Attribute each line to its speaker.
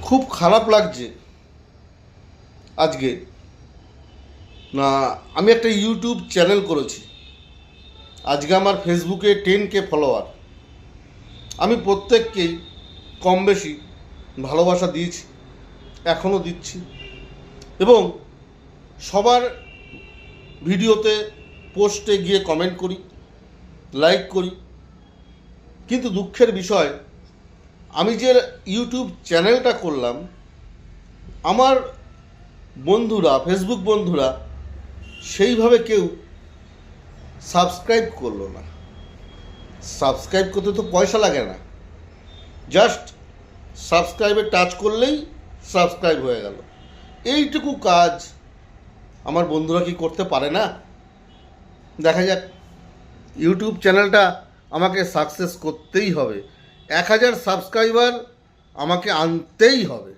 Speaker 1: খুব খারাপ লাগছে আজকে না। আমি একটা ইউটিউব চ্যানেল করেছি, আজকে আমার ফেসবুকে 10K ফলোয়ার। আমি প্রত্যেককেই কম বেশি ভালোবাসা দিয়েছি, এখনও দিচ্ছি, এবং সবার ভিডিওতে পোস্টে গিয়ে কমেন্ট করি, লাইক করি। কিন্তু দুঃখের বিষয়, আমি যে ইউটিউব চ্যানেলটা করলাম, আমার বন্ধুরা, ফেসবুক বন্ধুরা সেইভাবে কেউ সাবস্ক্রাইব করলো না। সাবস্ক্রাইব করতে তো পয়সা লাগে না, জাস্ট সাবস্ক্রাইবে টাচ করলেই সাবস্ক্রাইব হয়ে গেল। এইটুকু কাজ আমার বন্ধুরা কি করতে পারে না? দেখা যাক, ইউটিউব চ্যানেলটা আমাকে সাকসেস করতেই হবে। 1000 সাবস্ক্রাইবার আমাকে আনতেই হবে।